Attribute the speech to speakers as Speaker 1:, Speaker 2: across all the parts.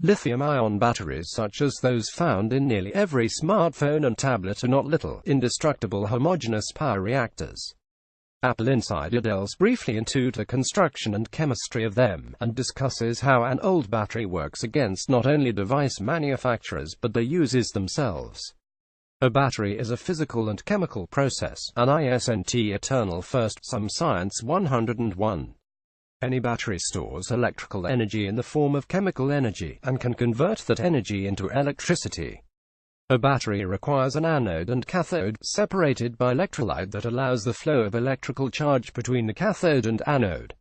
Speaker 1: Lithium-ion batteries such as those found in nearly every smartphone and tablet are not little, indestructible homogeneous power reactors. AppleInsider delves briefly into the construction and chemistry of them, and discusses how an old battery works against not only device manufacturers but their users themselves. A battery is a physical and chemical process, an ISNT eternal first, some science 101. Any battery stores electrical energy in the form of chemical energy, and can convert that energy into electricity. A battery requires an anode and cathode, separated by electrolyte that allows the flow of electrical charge between the cathode and anode.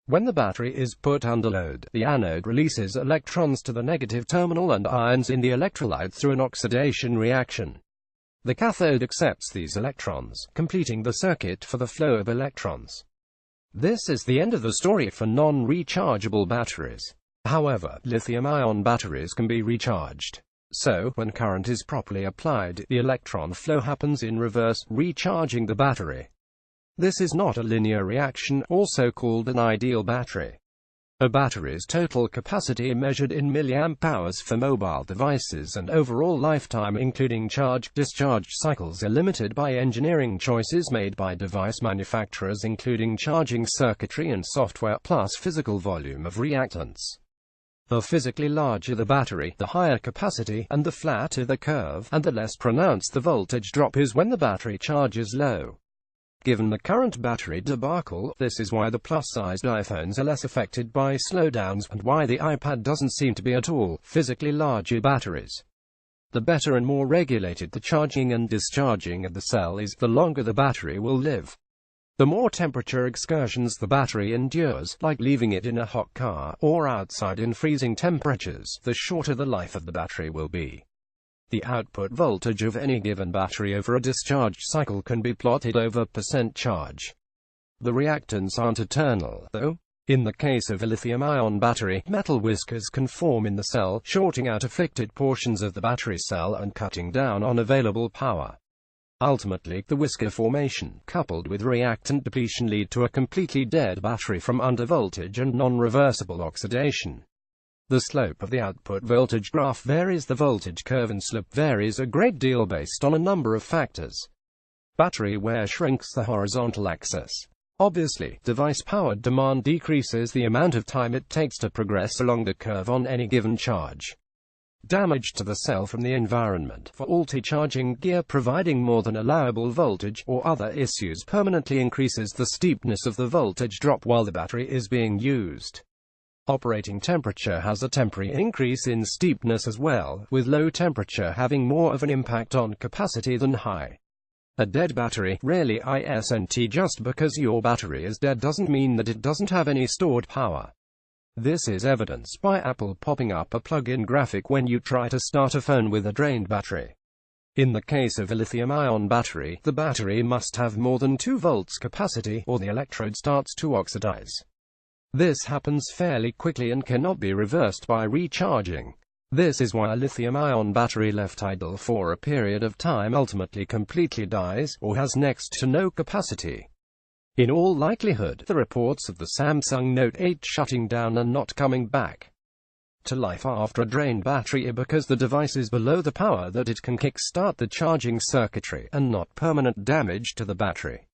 Speaker 1: When the battery is put under load, the anode releases electrons to the negative terminal and ions in the electrolyte through an oxidation reaction. The cathode accepts these electrons, completing the circuit for the flow of electrons. This is the end of the story for non-rechargeable batteries. However, lithium-ion batteries can be recharged. So, when current is properly applied, the electron flow happens in reverse, recharging the battery. This is not a linear reaction, also called an ideal battery. A battery's total capacity measured in milliamp hours for mobile devices and overall lifetime including charge-discharge cycles are limited by engineering choices made by device manufacturers including charging circuitry and software, plus physical volume of reactants. The physically larger the battery, the higher capacity, and the flatter the curve, and the less pronounced the voltage drop is when the battery charge is low. Given the current battery debacle, this is why the plus-sized iPhones are less affected by slowdowns, and why the iPad doesn't seem to be at all physically larger batteries. The better and more regulated the charging and discharging of the cell is, the longer the battery will live. The more temperature excursions the battery endures, like leaving it in a hot car, or outside in freezing temperatures, the shorter the life of the battery will be. The output voltage of any given battery over a discharge cycle can be plotted over percent charge. The reactants aren't eternal, though. In the case of a lithium-ion battery, metal whiskers can form in the cell, shorting out affected portions of the battery cell and cutting down on available power. Ultimately, the whisker formation, coupled with reactant depletion, lead to a completely dead battery from undervoltage and non-reversible oxidation. The slope of the output voltage graph varies. The voltage curve and slope varies a great deal based on a number of factors. Battery wear shrinks the horizontal axis. Obviously, device power demand decreases the amount of time it takes to progress along the curve on any given charge. Damage to the cell from the environment, faulty charging gear providing more than allowable voltage, or other issues permanently increases the steepness of the voltage drop while the battery is being used. Operating temperature has a temporary increase in steepness as well, with low temperature having more of an impact on capacity than high. A dead battery, rarely ISNT. Just because your battery is dead doesn't mean that it doesn't have any stored power. This is evidenced by Apple popping up a plug-in graphic when you try to start a phone with a drained battery. In the case of a lithium-ion battery, the battery must have more than 2 volts capacity, or the electrode starts to oxidize. This happens fairly quickly and cannot be reversed by recharging. This is why a lithium-ion battery left idle for a period of time ultimately completely dies, or has next to no capacity. In all likelihood, the reports of the Samsung Note 8 shutting down and not coming back to life after a drained battery are because the device is below the power that it can kick-start the charging circuitry, and not permanent damage to the battery.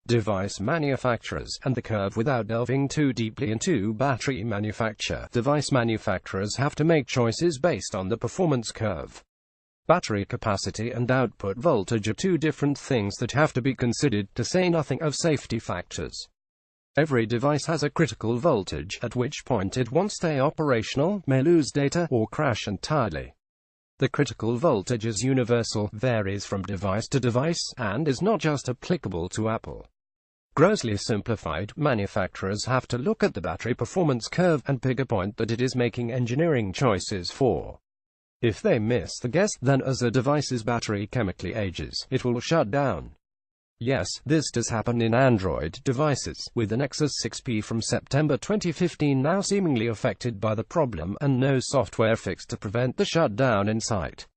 Speaker 1: Device manufacturers, and the curve. Without delving too deeply into battery manufacture, device manufacturers have to make choices based on the performance curve. Battery capacity and output voltage are two different things that have to be considered, to say nothing of safety factors. Every device has a critical voltage, at which point it won't stay operational, may lose data, or crash entirely. The critical voltage is universal, varies from device to device, and is not just applicable to Apple. Grossly simplified, manufacturers have to look at the battery performance curve and pick a point that it is making engineering choices for. If they miss the guess, then as a device's battery chemically ages, it will shut down. Yes, this does happen in Android devices, with the Nexus 6P from September 2015 now seemingly affected by the problem, and no software fix to prevent the shutdown in sight.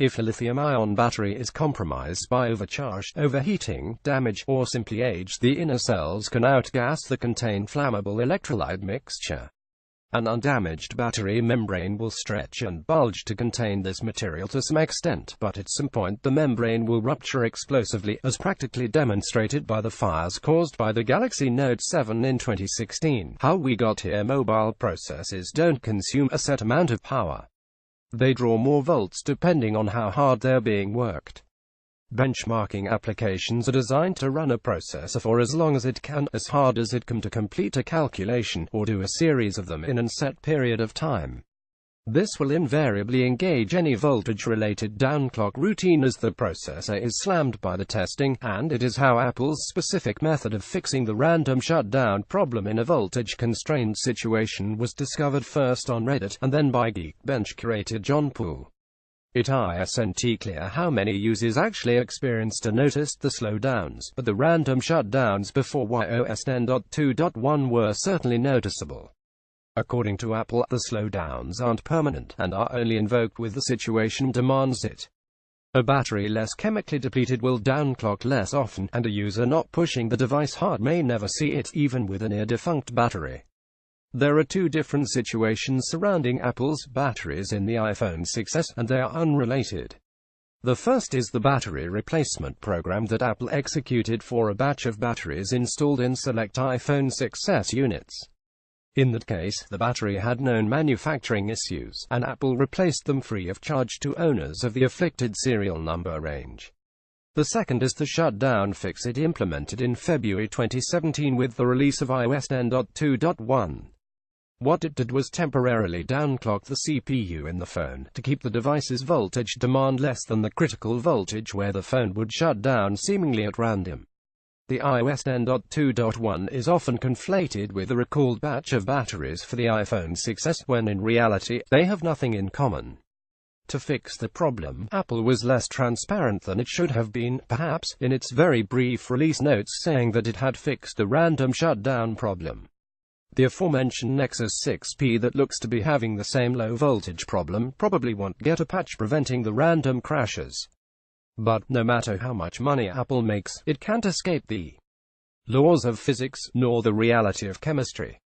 Speaker 1: If a lithium-ion battery is compromised by overcharge, overheating, damage, or simply age, the inner cells can outgas the contained flammable electrolyte mixture. An undamaged battery membrane will stretch and bulge to contain this material to some extent, but at some point the membrane will rupture explosively, as practically demonstrated by the fires caused by the Galaxy Note 7 in 2016. How we got here. Mobile processors don't consume a set amount of power. They draw more volts depending on how hard they're being worked. Benchmarking applications are designed to run a processor for as long as it can, as hard as it can, to complete a calculation, or do a series of them in a set period of time. This will invariably engage any voltage-related downclock routine as the processor is slammed by the testing, and it is how Apple's specific method of fixing the random shutdown problem in a voltage-constrained situation was discovered first on Reddit, and then by Geekbench curator John Poole. It isn't clear how many users actually experienced or noticed the slowdowns, but the random shutdowns before iOS 10.2.1 were certainly noticeable. According to Apple, the slowdowns aren't permanent, and are only invoked with the situation demands it. A battery less chemically depleted will downclock less often, and a user not pushing the device hard may never see it, even with a near-defunct battery. There are two different situations surrounding Apple's batteries in the iPhone 6s, and they are unrelated. The first is the battery replacement program that Apple executed for a batch of batteries installed in select iPhone 6s units. In that case, the battery had known manufacturing issues, and Apple replaced them free of charge to owners of the afflicted serial number range. The second is the shutdown fix it implemented in February 2017 with the release of iOS 10.2.1. What it did was temporarily downclock the CPU in the phone, to keep the device's voltage demand less than the critical voltage where the phone would shut down seemingly at random. The iOS 10.2.1 is often conflated with the recalled batch of batteries for the iPhone 6s, when in reality, they have nothing in common. To fix the problem, Apple was less transparent than it should have been, perhaps, in its very brief release notes saying that it had fixed the random shutdown problem. The aforementioned Nexus 6P that looks to be having the same low voltage problem probably won't get a patch preventing the random crashes. But, no matter how much money Apple makes, it can't escape the laws of physics, nor the reality of chemistry.